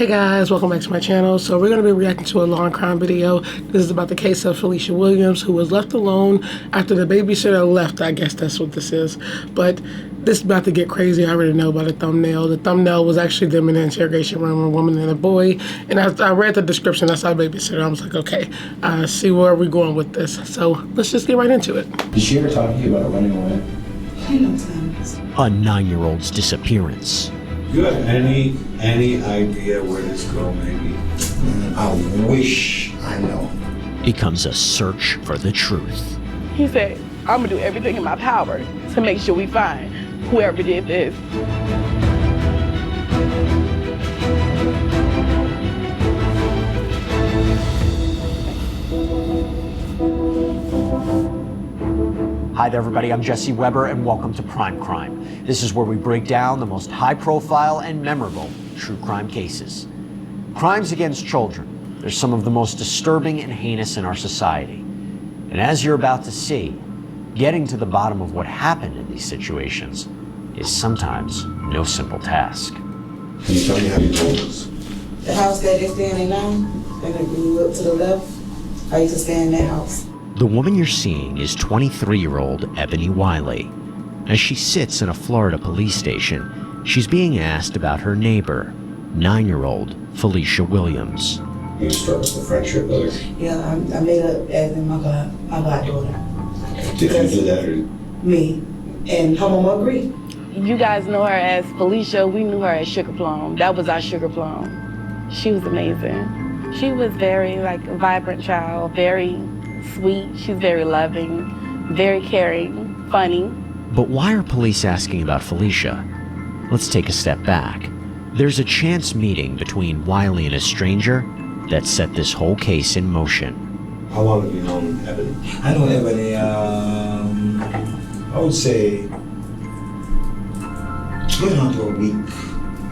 Hey guys, welcome back to my channel. So we're going to be reacting to a law crime video. This is about the case of Felicia Williams, who was left alone after the babysitter left. I guess that's what this is. But this is about to get crazy. I already know about the thumbnail. The thumbnail was actually them in the interrogation room, a woman and a boy. And I read the description. I saw babysitter. I was like, okay, I see where we're going with this. So let's just get right into it. Did she ever talk to you about running away? A 9-year-old's disappearance. You have any idea where this girl may be? I wish I know. Becomes a search for the truth. He said, I'm gonna do everything in my power to make sure we find whoever did this. Hi there, everybody. I'm Jesse Weber, and welcome to Prime Crime. This is where we break down the most high-profile and memorable true crime cases. Crimes against children. They're some of the most disturbing and heinous in our society. And as you're about to see, getting to the bottom of what happened in these situations is sometimes no simple task. Can you tell me how you told us? The house that they're standing now, and if you look to the left, I used to stay in that house. The woman you're seeing is 23-year-old Ebony Wiley. As she sits in a Florida police station, she's being asked about her neighbor, 9-year-old Felicia Williams. You struck up a friendship with her? Yeah, I made up as in my goddaughter. Did you do that or? Me. And her mama agreed. You guys know her as Felicia. We knew her as Sugar Plum. That was our Sugar Plum. She was amazing. She was very a vibrant child, very sweet. She's very loving, very caring, funny. But why are police asking about Felicia? Let's take a step back. There's a chance meeting between Wiley and a stranger that set this whole case in motion. How long have you known Ebony? I know Ebony, I would say, going on to a week.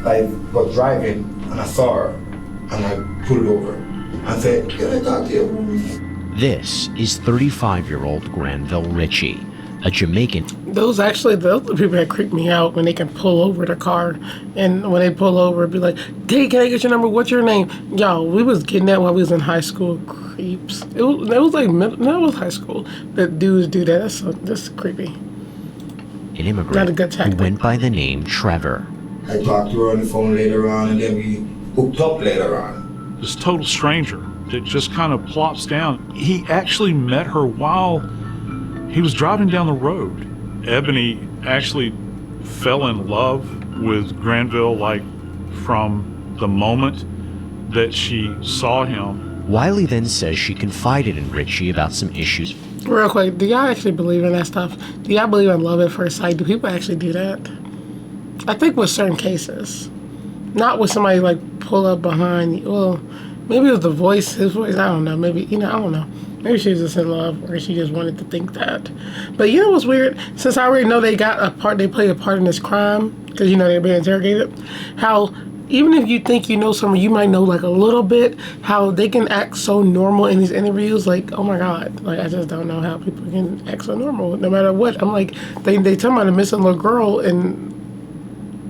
I was driving and I saw her and I pulled over and said, can I talk to you? This is 35-year-old Granville Ritchie, a Jamaican. Those are the people that creep me out when they can pull over the car. And when they pull over, be like, hey, can I get your number? What's your name? Yo, we was getting that when we was in high school. Creeps. It was like, no, it was high school. That dudes do that. That's creepy. An immigrant Not a good who tactic. went by the name Trevor. I talked to her on the phone later on and then we hooked up later on. This total stranger that just kind of plops down. He actually met her while he was driving down the road. Ebony actually fell in love with Granville from the moment that she saw him. Wiley then says she confided in Ritchie about some issues. Real quick, do y'all actually believe in that stuff? Do y'all believe in love at first sight? Do people actually do that? I think with certain cases. Not with somebody pull up behind you. Well, maybe it was his voice, I don't know. Maybe, I don't know. Maybe she was just in love or she just wanted to think that. But you know what's weird? Since I already know they play a part in this crime, because they're being interrogated, how even if you think you know someone, you might know a little bit, how they can act so normal in these interviews, oh my God, I just don't know how people can act so normal, no matter what. I'm they tell me about a missing little girl, and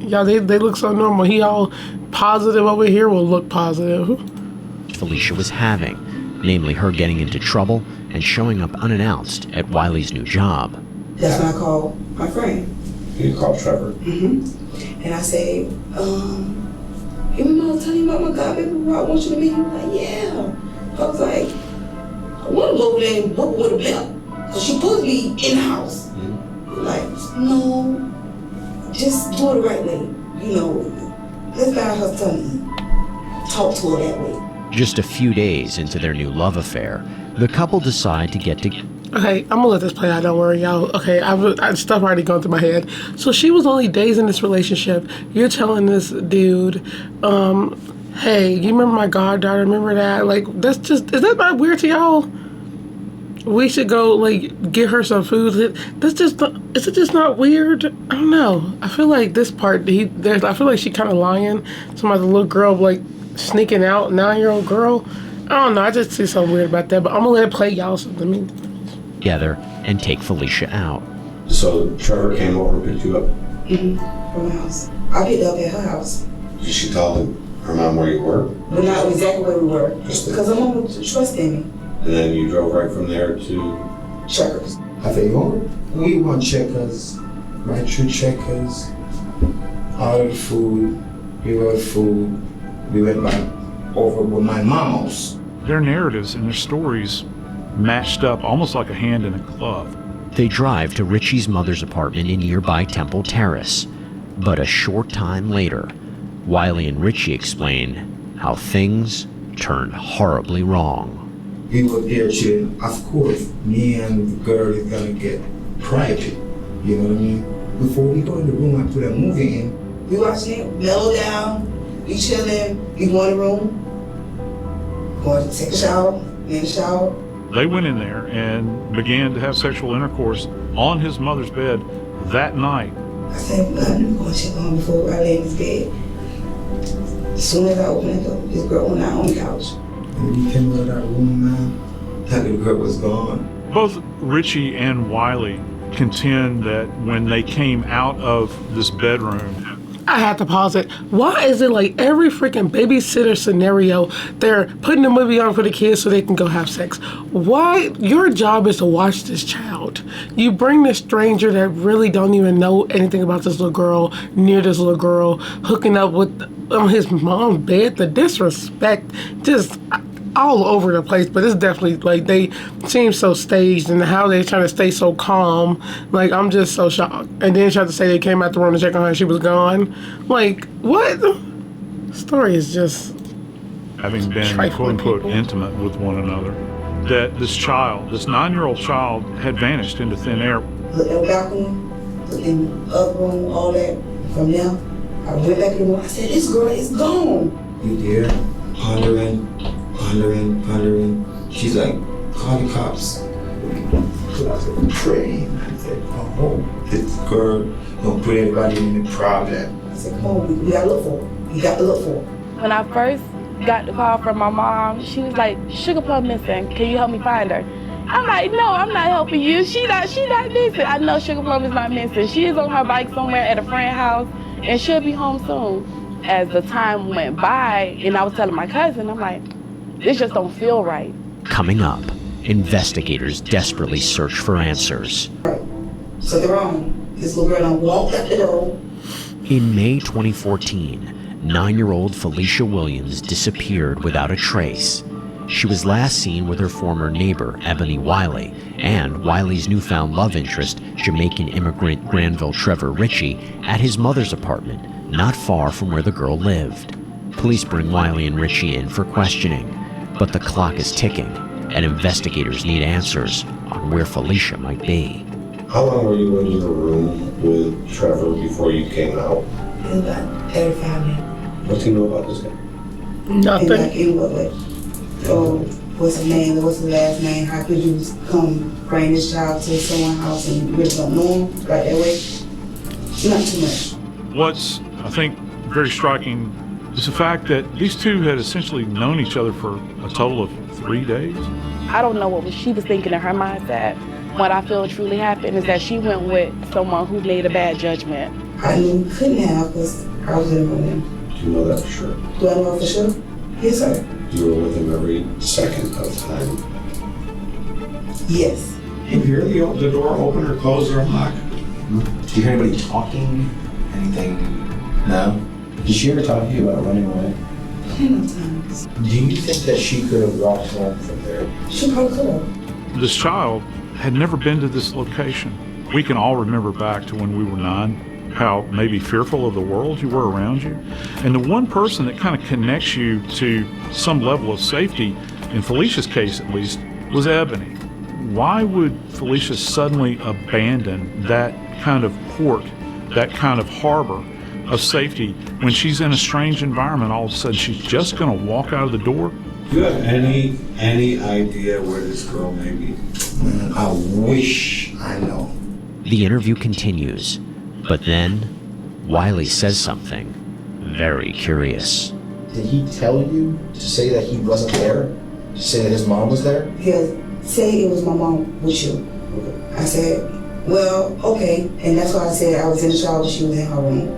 y'all, they look so normal. He all positive over here will look positive. Felicia was having, namely her getting into trouble and showing up unannounced at Wiley's new job. That's when I called my friend. You called Trevor? Mm-hmm. And I said, you remember I was telling you about my godbaby who I want you to meet? He was like, yeah. I was like, I want to go over there and book with a belt. Because she's supposed to be in the house. Mm-hmm. Like, no, just do it the right way. Let's guide her tongue. Talk to her that way. Just a few days into their new love affair, the couple decide to get together. Okay, I'm gonna let this play out, don't worry, y'all. Okay, stuff already going through my head. So she was only days in this relationship. You're telling this dude, hey, you remember my goddaughter, remember that? Is that not weird to y'all? We should go, get her some food. Is it just not weird? I don't know. I feel like this part, I feel like she kind of lying. Some of the little girl, sneaking out, 9-year-old girl. I don't know, I just see something weird about that, but I'm gonna let it play, y'all. So together and take Felicia out. So Trevor came over and picked you up? Mm-hmm. From the house. I picked up at her house. Did she tell Remind where you were? But not exactly where we were. Because my mom trusted me. And then you drove right from there to... Checkers. I said, you hungry? We want Checkers, right through Checkers, ordered food, we ordered food, we went back over with my mom's. Their narratives and their stories matched up almost like a hand in a glove. They drive to Richie's mother's apartment in nearby Temple Terrace. But a short time later, Wiley and Richie explain how things turned horribly wrong. We were there chilling. Of course, me and the girl is gonna get private. You know what I mean? Before we go in the room and put a movie in, We watching it, mellow down, we chilling, we go in the room, going to take a shower, in the shower. They went in there and began to have sexual intercourse on his mother's bed that night. I said, I'm going to check on before I lay in this bed. As soon as I opened the door, this girl went out on the couch. and we came out of that room, man, that little girl was gone. Both Richie and Wiley contend that when they came out of this bedroom, I had to pause it. Why is it like every freaking babysitter scenario, they're putting the movie on for the kids so they can go have sex? Why? Your job is to watch this child. You bring this stranger that really don't even know anything about this little girl near this little girl, hooking up with on his mom's bed. The disrespect, just all over the place. But it's definitely like they seem so staged and how they're trying to stay so calm. Like, I'm just so shocked. And then she had to say they came out the room to check on her and she was gone. Like, what? The story is just having been trifling quote unquote people. intimate with one another, that this child, this 9-year-old child, had vanished into thin air. Looked at the balcony, looked in the other room, all that. From there, I went back in the room. I said, this girl is gone. We there, pondering. She's like, call the cops. So I said, pray. I said, oh, this girl don't put anybody in the problem. I said, come on, we gotta look for her. You got to look for her. When I first got the call from my mom, she was like, Sugar Plum missing. Can you help me find her? I'm like, no, I'm not helping you. She not missing. I know Sugar Plum is not missing. She is on her bike somewhere at a friend's house and she'll be home soon. As the time went by and I was telling my cousin, I'm like, this just don't feel right. Coming up, investigators desperately search for answers. So they're wrong. This little girl done walked out the door. In May 2014, 9-year-old Felicia Williams disappeared without a trace. She was last seen with her former neighbor, Ebony Wiley, and Wiley's newfound love interest, Jamaican immigrant Granville Trevor Ritchie, at his mother's apartment, not far from where the girl lived. Police bring Wiley and Ritchie in for questioning, but the clock is ticking, and investigators need answers on where Felicia might be. How long were you in your room with Trevor before you came out? It was about 35 minutes. What do you know about this guy? And like, nothing. it was like, oh, what's his name? What's his last name? How could you come bring this child to someone's house and you really don't know him right that way? Not too much. What's, I think, very striking is the fact that these two had essentially known each other for a total of 3 days. I don't know what she was thinking in her mindset. What I feel truly happened is that she went with someone who made a bad judgment. I knew we couldn't have because I was in the room. Do you know that for sure? Do I know for sure? Yes, sir. You were with him every second of the time. Yes. You hear the door open or close or unlock? Do you hear anybody talking? Anything? No? Did she ever talk to you about running away? Plenty of times. Do you think that she could have walked home from there? She probably could have. This child had never been to this location. We can all remember back to when we were 9, how maybe fearful of the world you were around you. And the one person that kind of connects you to some level of safety, in Felicia's case at least, was Ebony. Why would Felicia suddenly abandon that kind of port, that kind of harbor of safety when she's in a strange environment? All of a sudden she's just going to walk out of the door? Do you have any idea where this girl may be? Man, I wish I know. The interview continues, but then Wiley says something very curious. Did he tell you to say that he wasn't there? To say that his mom was there? Because say it was my mom with you. I said, well, okay. And that's why I said I was in the shower, she was in her room.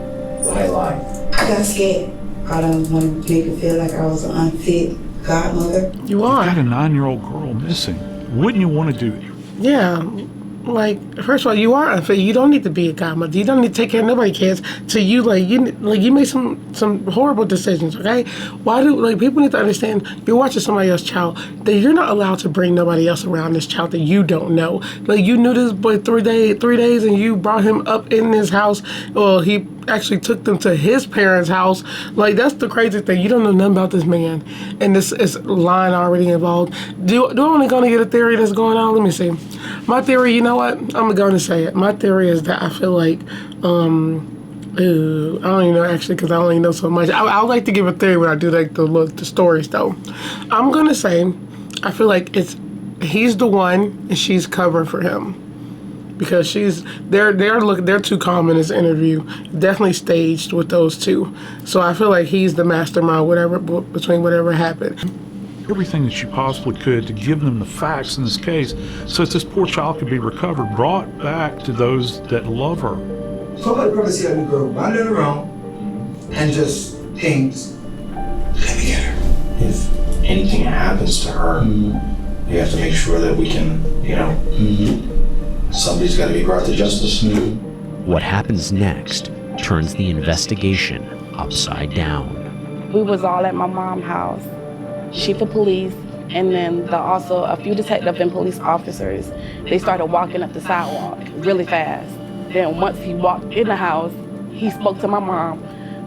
Why lie? I got scared. I don't want to make it feel like I was an unfit godmother. You are. You've got a 9-year-old girl missing. Wouldn't you want to do? Yeah. Like, first of all, you are unfit. You don't need to be a godmother. You don't need to take care of nobody's kids. To you, you made some horrible decisions. Okay, why do people need to understand? You're watching somebody else's child. That you're not allowed to bring nobody else around this child that you don't know. Like, you knew this boy 3 days, and you brought him up in this house. Well, he actually took them to his parents' house. Like, that's the crazy thing. You don't know nothing about this man, and this is line already involved. Do I want to go and get a theory that's going on? Let me see. My theory, you know what? I'm going to say it. My theory is that I feel like, I don't even know actually because I don't even know so much. I like to give a theory when I do like the stories though. I'm going to say, I feel like he's the one and she's covering for him. Because they're too calm in this interview. Definitely staged with those two. So I feel like he's the mastermind, between whatever happened. Everything that you possibly could to give them the facts in this case so that this poor child could be recovered, brought back to those that love her. Somebody probably see that little girl wandering around and just thinks, let me get her. If anything happens to her, you have to make sure that we can, somebody's got to be brought to justice. What happens next turns the investigation upside down. We was all at my mom's house. Chief of police, and then also a few detective and police officers. They started walking up the sidewalk really fast. Then once he walked in the house, he spoke to my mom.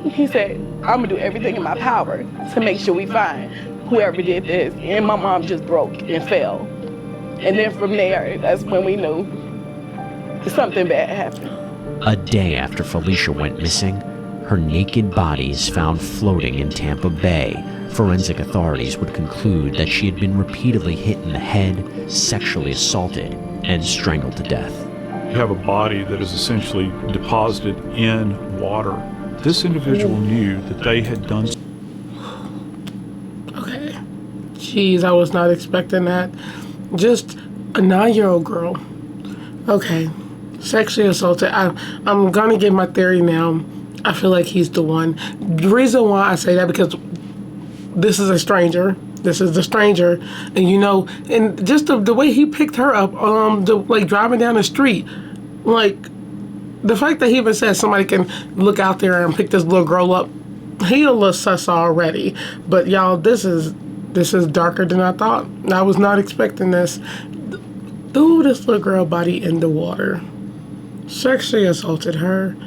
He said, I'm gonna do everything in my power to make sure we find whoever did this. And my mom just broke and fell. And then from there, that's when we knew something bad happened. A day after Felicia went missing, her naked body is found floating in Tampa Bay. Forensic authorities would conclude that she had been repeatedly hit in the head, sexually assaulted, and strangled to death. You have a body that is essentially deposited in water. This individual knew that they had done. Okay. Jeez, I was not expecting that. Just a 9-year-old girl. Okay. Sexually assaulted. I'm gonna give my theory now. I feel like he's the one. The reason why I say that because this is a stranger. This is the stranger, and and just the way he picked her up, driving down the street, like the fact that he even said somebody can look out there and pick this little girl up, he a little sus already. But y'all, this is darker than I thought. I was not expecting this. Threw this little girl body in the water, sexually assaulted her,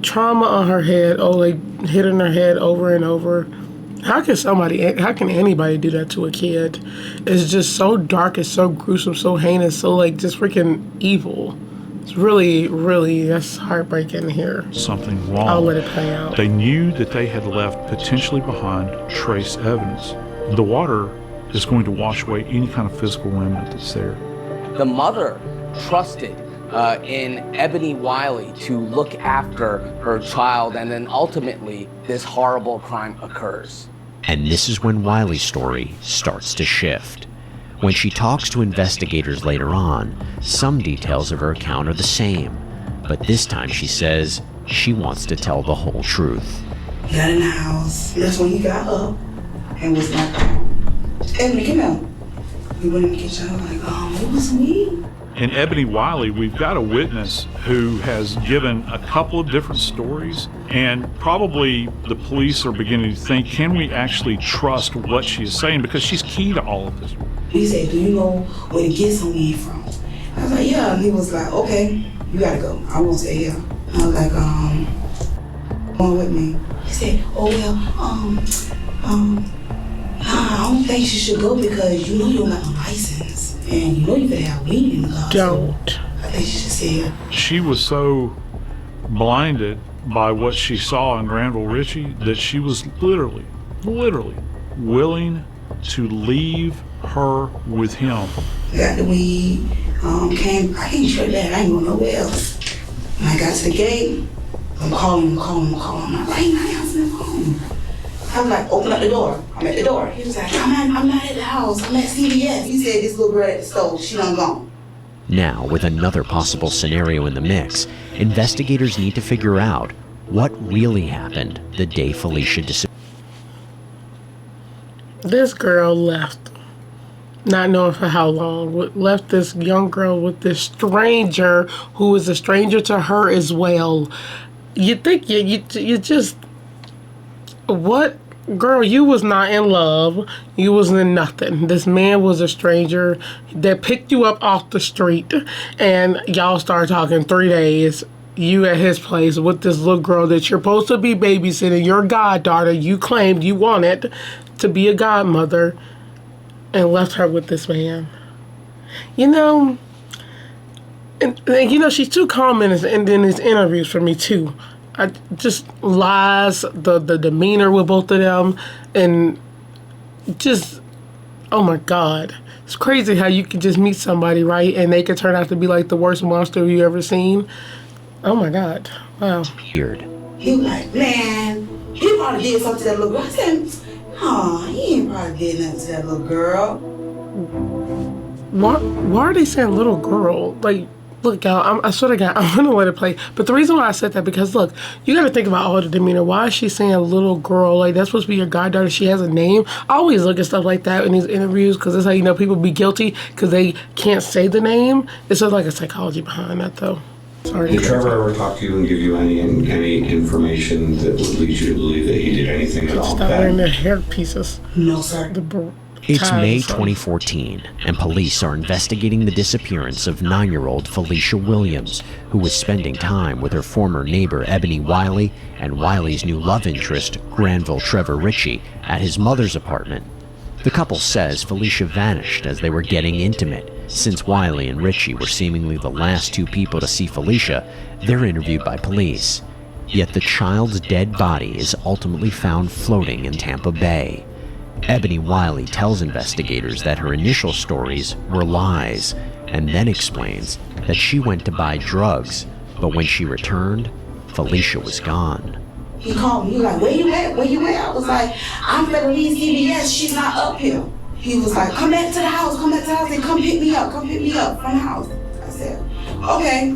trauma on her head, hitting her head over and over. How can anybody do that to a kid? It's just so dark, it's so gruesome, so heinous, so just freaking evil. It's really, really, that's heartbreaking to hear. Something wrong. I'll let it play out. They knew that they had left potentially behind trace evidence. The water is going to wash away any kind of physical remnant that's there. The mother trusted in Ebony Wiley to look after her child, and then ultimately this horrible crime occurs. And this is when Wiley's story starts to shift. When she talks to investigators later on, some details of her account are the same, but this time she says she wants to tell the whole truth. He got in the house. That's when he got up and was like, Ebony, come out. We went in the kitchen. I was like, it was me. In Ebony Wiley, we've got a witness who has given a couple of different stories, and probably the police are beginning to think, can we actually trust what she is saying? Because she's key to all of this. He said, do you know where to get some weed from? I was like, yeah. And he was like, okay, you gotta go. I won't stay here. I was like, come on with me. He said, oh, well, I don't think she should go because you know you don't got no license. And you know you better have weed in the car. Don't. So I think she should say it. She was so blinded by what she saw in Granville Ritchie that she was literally willing to leave her with him. Got the weed, I came straight back. I ain't going nowhere else. When I got to the gate, I'm calling. I'm like, why ain't I answering the phone? I was like, open up the door. I'm at the door. He was like, I'm not at the house. I'm at CVS. He said this little girl at the stove, she done gone. Now, with another possible scenario in the mix, investigators need to figure out What really happened the day Felicia disappeared? This girl left, not knowing for how long, left this young girl with this stranger who was a stranger to her as well. You think you just, what? Girl, you was not in love. You was in nothing. This man was a stranger that picked you up off the street, and y'all started talking 3 days. You at his place with this little girl that you're supposed to be babysitting, your goddaughter. You claimed you wanted to be a godmother, and left her with this man. You know, and you know, she's too calm in his interviews for me too. I just lies, the demeanor with both of them, and just, oh my God. It's crazy how you could just meet somebody, right, and they could turn out to be like the worst monster you ever seen. Oh my God, wow. Weird. He was like, man, he probably did something to that little girl. I said, oh, he ain't probably did nothing to that little girl. Why are they saying little girl? Like, look, y'all, I swear to God, I'm gonna let it play. But the reason why I said that, because look, you gotta think about all the demeanor. Why is she saying little girl? Like, that's supposed to be your goddaughter. She has a name. I always look at stuff like that in these interviews, because that's how you know people be guilty, because they can't say the name. It's sort of like a psychology behind that, though. Sorry. Did Trevor ever talk to you and give you any information that would lead you to believe that he did anything at all Stop bad? wearing the hair pieces. No, sir. It's May 2014, and police are investigating the disappearance of 9-year-old Felicia Williams, who was spending time with her former neighbor Ebony Wiley and Wiley's new love interest, Granville Trevor Ritchie, at his mother's apartment. The couple says Felicia vanished as they were getting intimate. Since Wiley and Ritchie were seemingly the last 2 people to see Felicia, they're interviewed by police. Yet the child's dead body is ultimately found floating in Tampa Bay. Ebony Wiley tells investigators that her initial stories were lies, and then explains that she went to buy drugs, but when she returned, Felicia was gone. He called me, he was like, where you at? Where you at? I was like, I'm gonna leave CBS, she's not up here. He was like, come back to the house, and come pick me up from the house. I said, okay.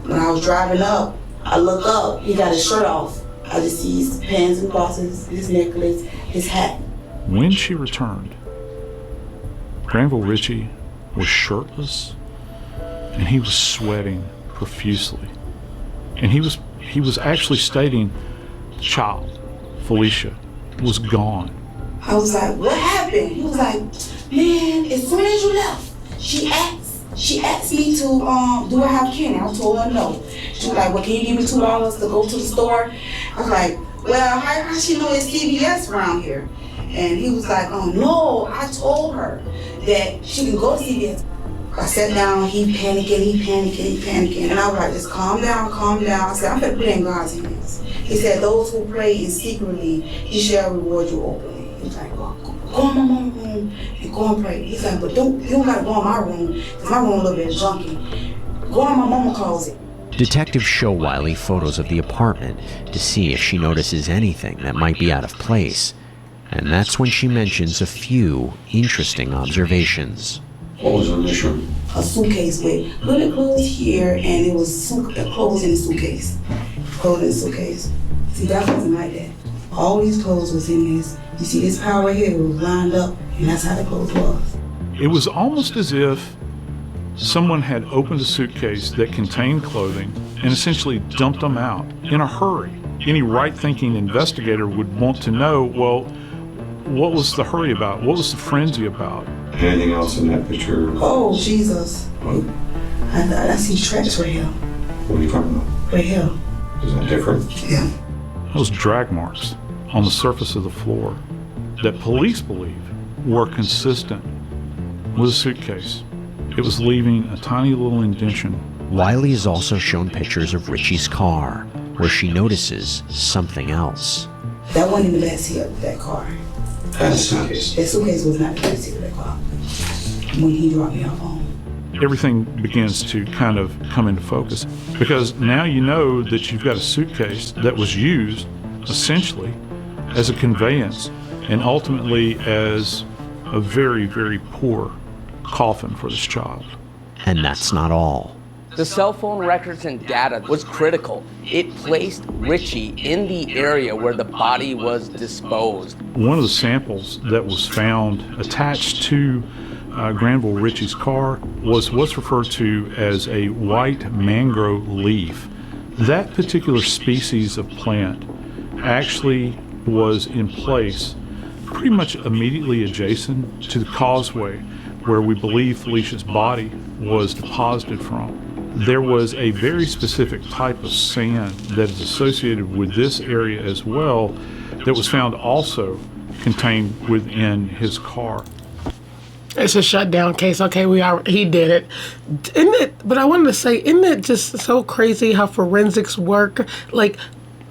When I was driving up, I look up, he got his shirt off. I just see his pants and glasses, his necklace, his hat. When she returned, Granville Ritchie was shirtless, and he was sweating profusely. And he was actually stating the child, Felicia, was gone. I was like, what happened? He was like, man, as soon as you left, she asked me to, do I have candy? I told her no. She was like, well, can you give me $2 to go to the store? I was like, well, how she know it's CVS around here? And he was like, oh no, I told her that she can go to CVS. I sat down, he panicking. And I was like, just calm down. I said, I'm gonna put it in God's hands. He said, those who pray in secretly, he shall reward you openly. He was like, well, go in my mom's room and go and pray. He's like, but you don't gotta go in my room, because my room a little bit junky. Go in my mama's closet. Detectives show Wiley photos of the apartment to see if she notices anything that might be out of place. And that's when she mentions a few interesting observations. What was in this room? A suitcase with hooded clothes here, and it was clothes in the suitcase. Clothes in the suitcase. See, that wasn't like that. All these clothes was in this. You see this pile right here, it was lined up, and that's how the clothes was. It was almost as if someone had opened a suitcase that contained clothing and essentially dumped them out in a hurry. Any right-thinking investigator would want to know, well, what was the hurry about? What was the frenzy about? Anything else in that picture? Oh, Jesus. What? I see tracks right here. What are you talking about? Right here. Is that different? Yeah. Those drag marks on the surface of the floor that police believe were consistent with a suitcase. It was leaving a tiny little indentation. Wiley is also shown pictures of Ritchie's car, where she notices something else. That wasn't in the backseat of that car. That suitcase. That suitcase was not in the backseat of that car when he dropped me off home. Everything begins to kind of come into focus, because now you know that you've got a suitcase that was used essentially as a conveyance and ultimately as a very, very poor coffin for this child. And that's not all. The cell phone records and data was critical. It placed Richie in the area where the body was disposed. One of the samples that was found attached to Granville Ritchie's car was what's referred to as a white mangrove leaf. That particular species of plant actually was in place pretty much immediately adjacent to the causeway where we believe Felicia's body was deposited from. There was a very specific type of sand that is associated with this area as well that was found also contained within his car. It's a shutdown case. Okay, he did it. Isn't it? But I wanted to say, isn't it just so crazy how forensics work? Like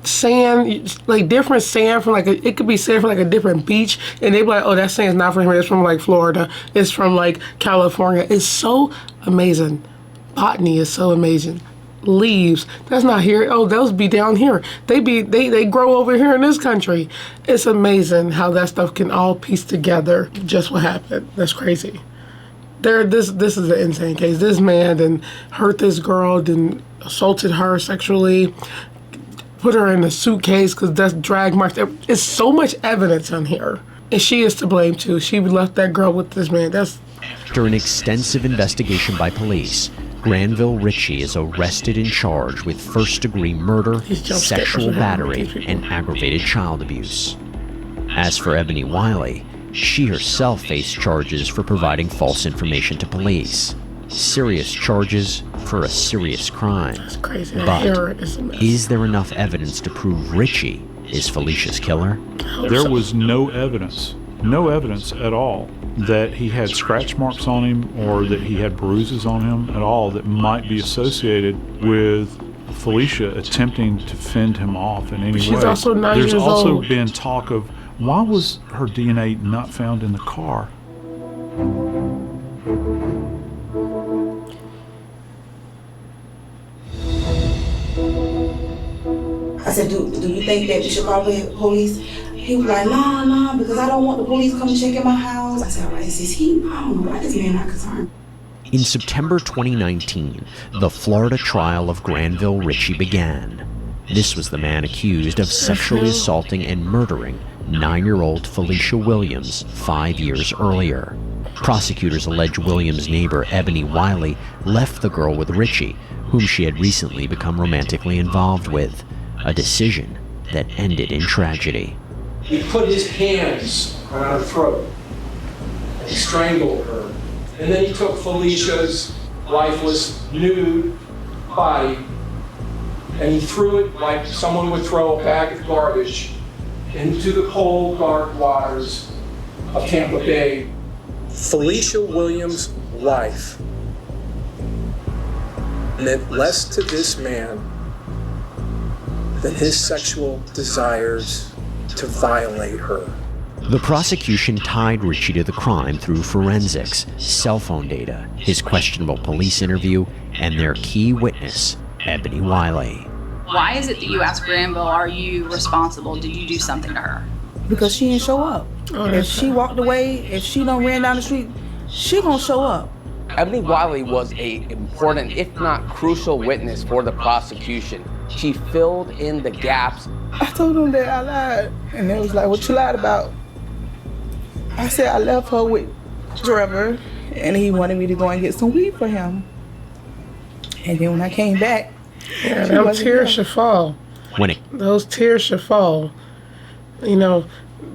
sand, like different sand from it could be sand from a different beach, and they be like, oh, that sand's not from here. It's from Florida. It's from California. It's so amazing. Botany is so amazing. Leaves, that's not here. Oh, those be down here. They grow over here in this country. It's amazing how that stuff can all piece together just what happened. That's crazy. This is an insane case. This man then hurt this girl, then assaulted her sexually, put her in a suitcase because that's drag marks. It's so much evidence on here. And she is to blame too. She left that girl with this man. After an extensive investigation by police, Granville Ritchie is arrested and charged with first-degree murder, sexual battery, and aggravated child abuse. As for Ebony Wiley, she herself faced charges for providing false information to police. Serious charges for a serious crime. That's crazy. But is there enough evidence to prove Ritchie is Felicia's killer? There was no evidence at all that he had scratch marks on him or that he had bruises on him at all that might be associated with Felicia attempting to fend him off in any way. She's also 9 years old. There's also been talk of why was her DNA not found in the car? I said, do you think that we should call the police? He was like, nah, because I don't want the police coming checking my house. I said, all right, is he? I don't know why this man not concerned. In September 2019, the Florida trial of Granville Ritchie began. This was the man accused of sexually assaulting and murdering 9-year-old Felicia Williams 5 years earlier. Prosecutors allege Williams' neighbor Ebony Wiley left the girl with Ritchie, whom she had recently become romantically involved with, a decision that ended in tragedy. He put his hands around her throat and strangled her. And then he took Felicia's lifeless, nude body and he threw it like someone would throw a bag of garbage into the cold, dark waters of Tampa Bay. Felicia Williams' life meant less to this man than his sexual desires to violate her. The prosecution tied Ritchie to the crime through forensics, cell phone data, his questionable police interview, and their key witness, Ebony Wiley. Why is it that you asked Granville, are you responsible? Did you do something to her? Because she didn't show up. If she walked away, if she done ran down the street, she gonna show up. Ebony Wiley was an important, if not crucial, witness for the prosecution. She filled in the gaps. I told them that I lied, and they was like, what you lied about? I said I left her with Trevor, and he wanted me to go and get some weed for him. And then when I came back, those tears should fall. Those tears should fall. You know,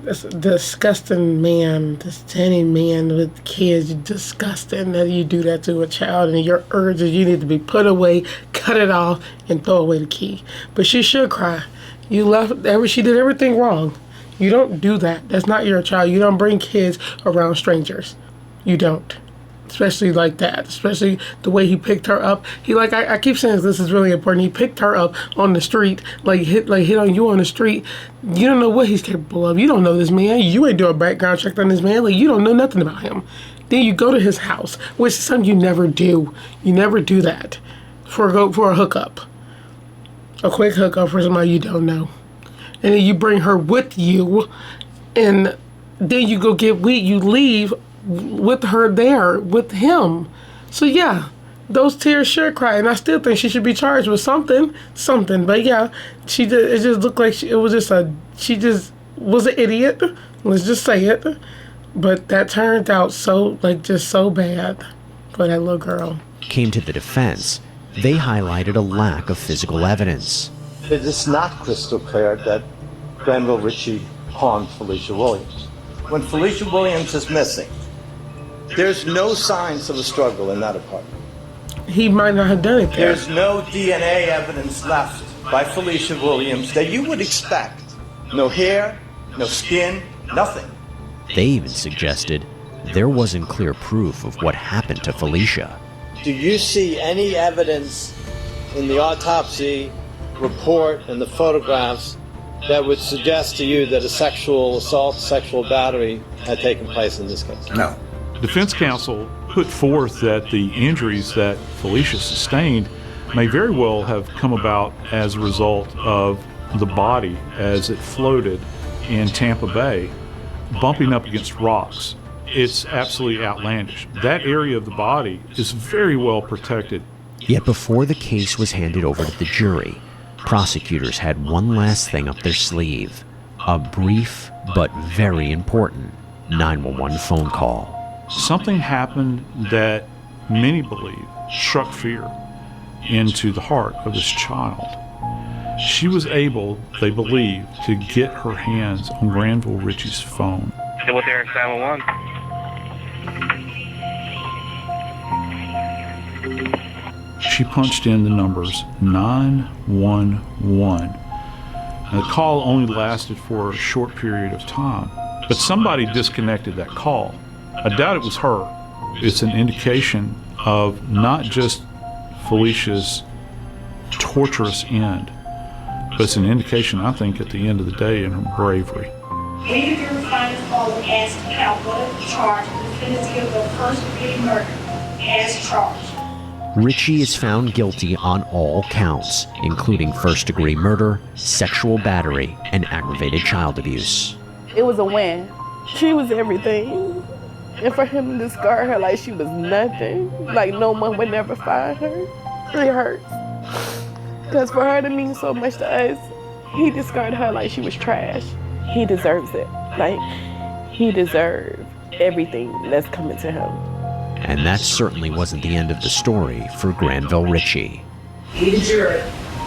this disgusting man, this tiny man with kids, disgusting that you do that to a child, and your urge is you need to be put away, cut it off, and throw away the key. But she should cry. She did everything wrong. You don't do that. That's not your child. You don't bring kids around strangers. You don't. Especially like that. Especially the way he picked her up. I keep saying this is really important. He picked her up on the street, hit on you on the street. You don't know what he's capable of. You don't know this man. You ain't do a background check on this man. You don't know nothing about him. Then you go to his house, which is something you never do. You never do that for a hookup. A quick hookup for somebody you don't know. And then you bring her with you, and then you go get weed. You leave with her there with him. So yeah, those tears should cry, and I still think she should be charged with something. But yeah, she did. It just looked like she just was an idiot. Let's just say it. But that turned out so bad for that little girl. Came to the defense. They highlighted a lack of physical evidence. It is not crystal clear that Granville Ritchie harmed Felicia Williams. When Felicia Williams is missing, there's no signs of a struggle in that apartment. He might not have done it there. There's no DNA evidence left by Felicia Williams that you would expect. No hair, no skin, nothing. They even suggested there wasn't clear proof of what happened to Felicia. Do you see any evidence in the autopsy report and the photographs that would suggest to you that a sexual assault, sexual battery had taken place in this case? No. Defense counsel put forth that the injuries that Felicia sustained may very well have come about as a result of the body as it floated in Tampa Bay, bumping up against rocks. It's absolutely outlandish. That area of the body is very well protected. Yet before the case was handed over to the jury, prosecutors had one last thing up their sleeve, a brief but very important 911 phone call. Something happened that many believe struck fear into the heart of this child. She was able, they believe, to get her hands on Granville Ritchie's phone. Still with Eric 911. She punched in the numbers 911. And the call only lasted for a short period of time, but somebody disconnected that call. I doubt it was her. It's an indication of not just Felicia's torturous end, but it's an indication, I think, at the end of the day, in her bravery. Later, your respondents call and asked to count what of the charge the defendants give the first-degree murder as charged. Ritchie is found guilty on all counts, including first-degree murder, sexual battery, and aggravated child abuse. It was a win. She was everything. And for him to discard her like she was nothing, like no one would never find her, it hurts. Because for her to mean so much to us, he discarded her like she was trash. He deserves it. Like, he deserved everything that's coming to him. And that certainly wasn't the end of the story for Granville Ritchie. We, the jury,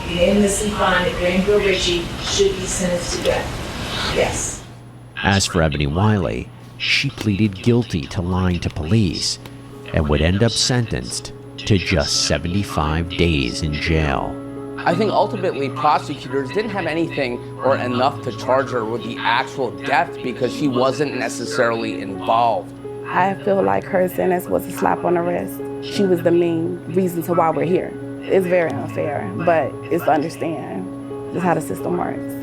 unanimously find that Granville Ritchie should be sentenced to death. Yes. As for Ebony Wiley, she pleaded guilty to lying to police and would end up sentenced to just 75 days in jail. I think ultimately prosecutors didn't have anything or enough to charge her with the actual death because she wasn't necessarily involved. I feel like her sentence was a slap on the wrist. She was the main reason to why we're here. It's very unfair, but it's to understand just how the system works.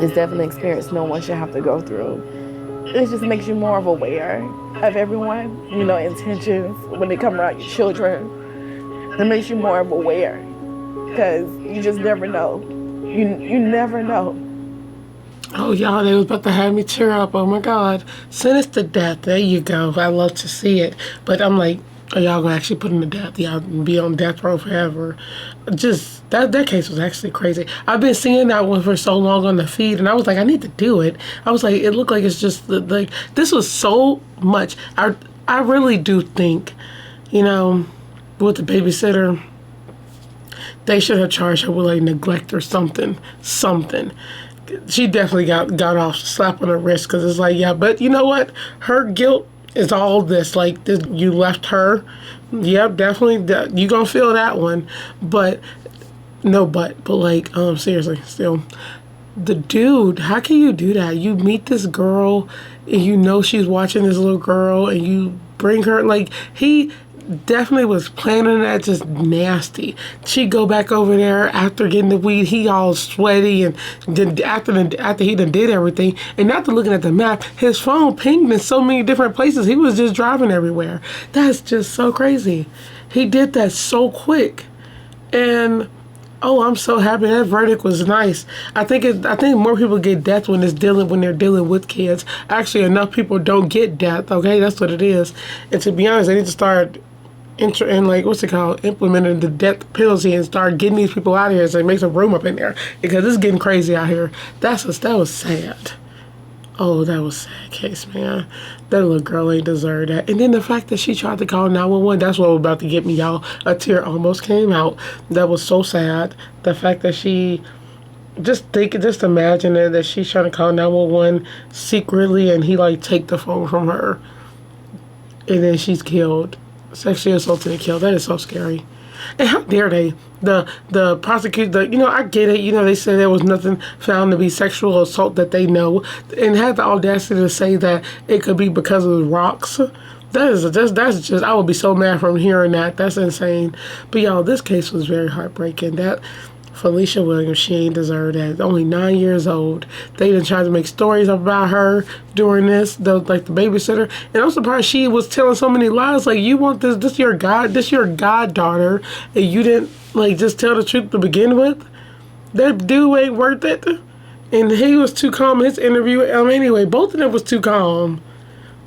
It's definitely an experience no one should have to go through. It just makes you more of aware of everyone, intentions when they come around your children. It makes you more of aware because you just never know. You never know. Oh, y'all, they was about to have me tear up. Oh, my God. Sentenced to death. There you go. I love to see it. But I'm like, are y'all going to actually put him to death? Y'all be on death row forever. Just, that case was actually crazy. I've been seeing that one for so long on the feed, and I was like, I need to do it. I was like, it looked like it's just, like, this was so much. I really do think, with the babysitter, they should have charged her with, like, neglect or something. She definitely got off slap on her wrist because it's like, yeah, but you know what? Her guilt is all this. Like, this, you left her. Yep, definitely. You gonna feel that one. But, seriously, still. The dude, how can you do that? You meet this girl and you know she's watching this little girl and you bring her, like, he definitely was planning that, just nasty. She go back over there after getting the weed, he all sweaty, and then after he done did everything, and after looking at the map, his phone pinged in so many different places. He was just driving everywhere. That's just so crazy. He did that so quick, and I'm so happy. That verdict was nice. I think more people get death when they're dealing with kids. Actually, enough people don't get death. Okay, that's what it is. And to be honest, they need to start and like what's it called, implemented the death penalty and start getting these people out of here, so it makes some room up in there because it's getting crazy out here. That was sad. Oh, that was a sad case, man. That little girl ain't deserve that. And then the fact that she tried to call 911, that's what was about to get me, y'all. A tear almost came out. That was so sad. The fact that she just imagine it, that she's trying to call 911 secretly and he like take the phone from her and then she's killed, sexually assaulted and killed. That is so scary. And how dare they? The prosecutor, I get it. They said there was nothing found to be sexual assault that they know, and had the audacity to say that it could be because of the rocks. That's just, I would be so mad from hearing that. That's insane. But y'all, this case was very heartbreaking. That Felicia Williams, she ain't deserved that. Only 9 years old. They done tried to make stories about her during this, like the babysitter. And I'm surprised she was telling so many lies. Like, you want this your goddaughter, and you didn't like just tell the truth to begin with. That dude ain't worth it. And he was too calm in his interview. Anyway, both of them was too calm.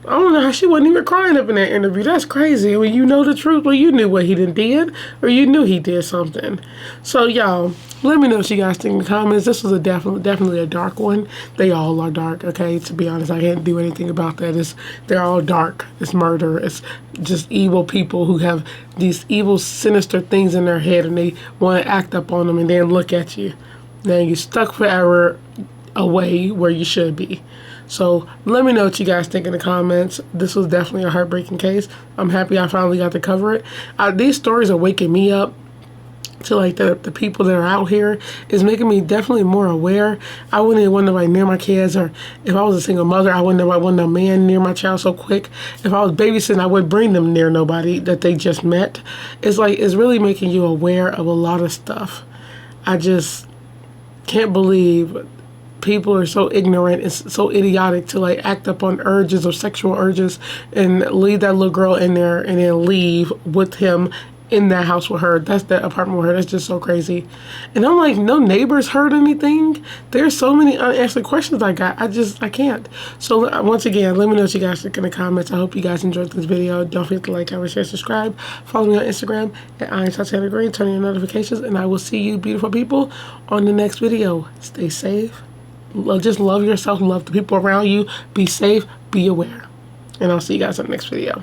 I don't know how she wasn't even crying up in that interview. That's crazy. When you know the truth, well, you knew what he did, or you knew he did something. So, y'all, let me know what you guys think in the comments. This was definitely a dark one. They all are dark, okay? To be honest, I can't do anything about that. They're all dark. It's murder. It's just evil people who have these evil, sinister things in their head, and they want to act up on them and then look at you. Now you're stuck forever away where you should be. So let me know what you guys think in the comments. This was definitely a heartbreaking case. I'm happy I finally got to cover it. These stories are waking me up to like the people that are out here. Is making me definitely more aware. I wouldn't even want nobody near my kids, or if I was a single mother, I wouldn't want no man near my child so quick. If I was babysitting, I wouldn't bring them near nobody that they just met. It's really making you aware of a lot of stuff. I just can't believe people are so ignorant and so idiotic to like act up on urges or sexual urges and leave that little girl in there and then leave with him in that house with her. That's that apartment with her. That's just so crazy. And I'm like, no neighbors heard anything? There's so many unanswered questions I got. I can't. So once again, let me know what you guys think in the comments. I hope you guys enjoyed this video. Don't forget to like, comment, share, subscribe. Follow me on Instagram at @IamTatianaGreen. Turn on your notifications, and I will see you beautiful people on the next video. Stay safe. Just love yourself, love the people around you, be safe, be aware. And I'll see you guys in the next video.